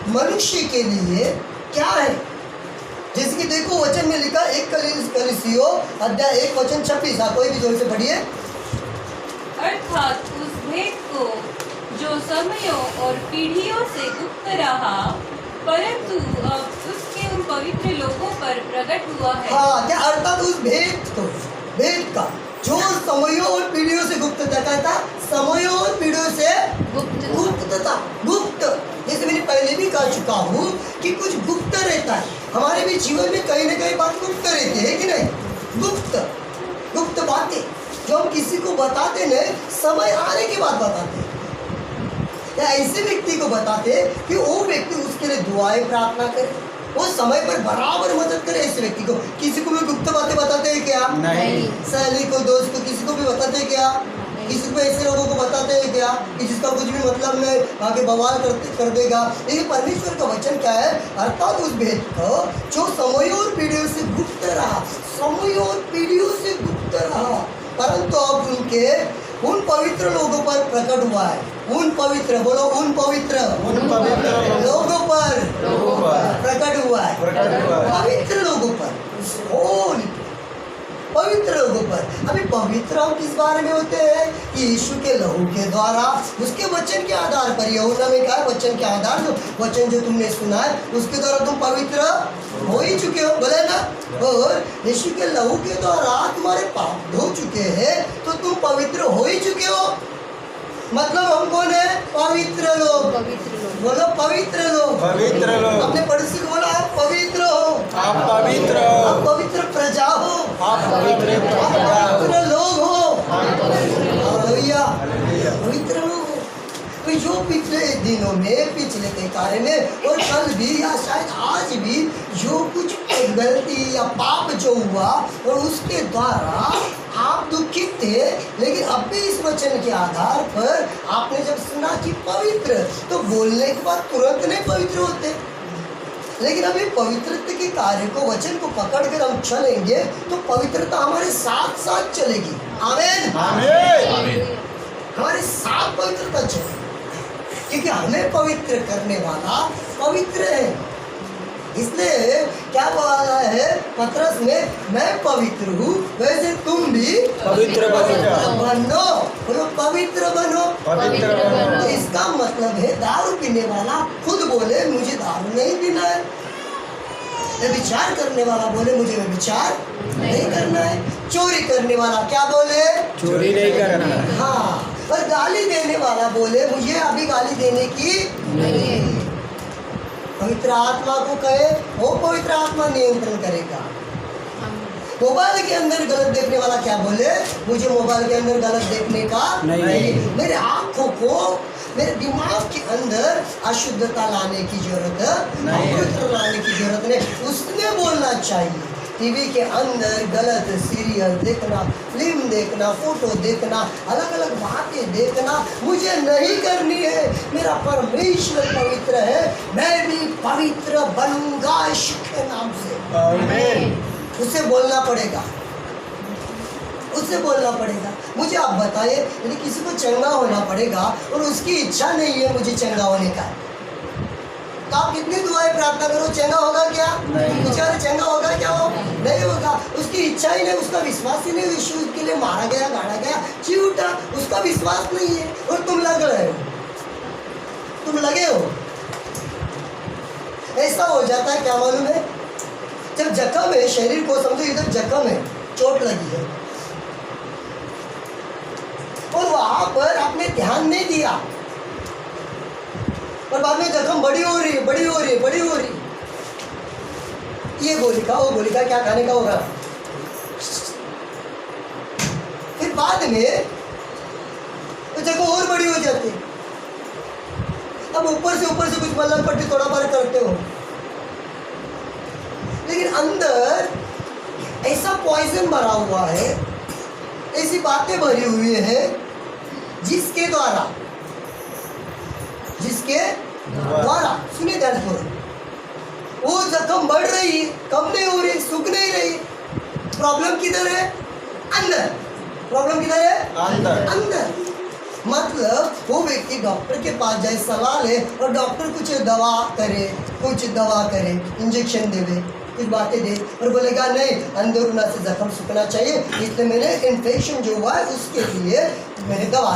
मनुष्य के लिए क्या है। जैसे कि देखो वचन में लिखा 1 कलीसियों अध्याय 1 वचन 26। कोई भी जोर से पढ़िए। अर्थात उस भेद को जो समयों और पीढ़ियों से गुप्त रहा, परंतु अब उसके उन पवित्र लोगों पर प्रकट हुआ है। हाँ, क्या अर्थात उस भेद का जो समयों और पीढ़ियों से गुप्त था, समयों और पीढ़ियों से गुप्त था। गुप्त, जैसे मैंने पहले भी कह चुका हूँ कि कुछ गुप्त रहता है हमारे भी जीवन में, कहीं ना कहीं बात गुप्त रहती है कि नहीं। गुप्त बातें जो हम किसी को बताते नहीं, समय आने के बाद बताते हैं, या ऐसे व्यक्ति को बताते कि वो व्यक्ति उसके लिए दुआएं प्रार्थना करे, वो समय पर बराबर मदद करे। ऐसे व्यक्ति को किसी को भी गुप्त बातें बताते हैं क्या? नहीं। सहेली को, दोस्त को, किसी को भी बताते हैं क्या? किसी को ऐसे लोगों को बताते हैं क्या कि जिसका कुछ भी मतलब नहीं, आगे बवाल कर देगा। लेकिन परमेश्वर का वचन क्या है? अर्थात उस भेद को जो समयों और पीढ़ियों से गुप्त रहा, समयों और पीढ़ियों से गुप्त रहा, परंतु अब उनके उन पवित्र लोगों पर प्रकट हुआ है। उन पवित्र, बोलो उन पवित्र लोगों पर प्रकट हुआ है। पवित्र लोगों पर, पवित्र लोगों पर। अभी पवित्र हम किस बारे में होते हैं? कि यीशु के लहू के द्वारा, उसके वचन के आधार पर। यूहन्ना में क्या है? वचन के आधार, जो वचन जो तुमने सुना है उसके द्वारा तुम पवित्र हो ही चुके हो, बोले ना। और यीशु के लहू के द्वारा तुम्हारे पाप धो चुके हैं, तो तुम पवित्र हो ही चुके हो। मतलब हम कौन है? पवित्र लोग। बोलो पवित्र लोग। अपने पड़ोसी को बोलो आप पवित्र हो, आप पवित्र हो, आप पवित्र प्रजा हो, आप पवित्र लोग हो। हालेलुया। पवित्र लोग हो। तो जो पिछले दिनों में, पिछले के कार्य में और कल भी या शायद आज भी जो कुछ गलती या पाप जो हुआ और उसके द्वारा आप दुखित थे, लेकिन अब भी इस वचन के आधार पर आपने जब सुना कि पवित्र, तो बोलने के बाद तुरंत नहीं पवित्र होते। लेकिन अभी पवित्रता के कार्य को, वचन को पकड़ कर हम चलेंगे तो पवित्रता हमारे साथ साथ चलेगी। आमीन, आमीन। हमारे साथ पवित्रता चलेगी, क्योंकि हमें पवित्र करने वाला पवित्र है। इसलिए क्या बोला है पतरस में? मैं पवित्र हूँ वैसे तुम भी पवित्र बनो। बोलो पवित्र बनो। तो इसका मतलब है दारू पीने वाला खुद बोले मुझे दारू नहीं पीना है, विचार करने वाला बोले मुझे विचार नहीं करना है, चोरी करने वाला क्या बोले? चोरी नहीं करना है। हाँ, और गाली देने वाला बोले मुझे अभी गाली देने की नहीं। पवित्र आत्मा को कहे, वो पवित्र आत्मा नियंत्रण करेगा। मोबाइल के अंदर गलत देखने वाला क्या बोले? मुझे मोबाइल के अंदर गलत देखने का नहीं। मेरे आँखों को, मेरे दिमाग के अंदर अशुद्धता लाने की जरूरत नहीं, पवित्र लाने की जरूरत नहीं। उसने बोलना चाहिए। टीवी के अंदर गलत सीरियल देखना, फिल्म देखना, फोटो देखना, अलग अलग बातें देखना मुझे नहीं करनी है। मेरा परमेश्वर पवित्र है, मैं भी पवित्र बनूंगा यीशु के नाम से। आमीन। उसे बोलना पड़ेगा, उससे बोलना पड़ेगा। मुझे आप बताइए, यदि किसी को चंगा होना पड़ेगा और उसकी इच्छा नहीं है मुझे चंगा होने का, तो आप कितनी दुआएं प्रार्थना करो, चंगा होगा क्या? बेचारे चंगा होगा क्या? हो नहीं होगा। उसकी इच्छा ही नहीं, उसका विश्वास ही नहीं। यीशु के लिए मारा गया, गाड़ा गया, जी उठा, उसका विश्वास नहीं है और तुम लग रहे हो, तुम लगे हो। ऐसा हो जाता है, क्या मालूम है? जब जख्म है शरीर को, समझो इधर जख्म है, चोट लगी है और वहां पर आपने ध्यान नहीं दिया और बाद में जख्म बड़ी हो रही है, बड़ी हो रही है, बड़ी हो रही है। ये गोली का, वो गोली का, क्या खाने का होगा। फिर बाद में तो जख्म और बड़ी हो जाती है। अब ऊपर से कुछ मलहम पट्टी थोड़ा बार करते हो, लेकिन अंदर ऐसा पॉइजन भरा हुआ है, ऐसी बातें भरी हुई है जिसके द्वारा सुनिए ध्यान से, वो जख्म बढ़ रही है, कम नहीं हो रही, सूख नहीं रही। प्रॉब्लम किधर है? अंदर। प्रॉब्लम किधर है? अंदर। मतलब वो व्यक्ति डॉक्टर के पास जाए, सलाह ले और डॉक्टर कुछ दवा करे, इंजेक्शन देवे, कुछ बातें दे और बोलेगा नहीं अंदरूना से जख्म सूखना चाहिए, इसलिए मैंने इन्फेक्शन जो हुआ है उसके लिए मैंने दवा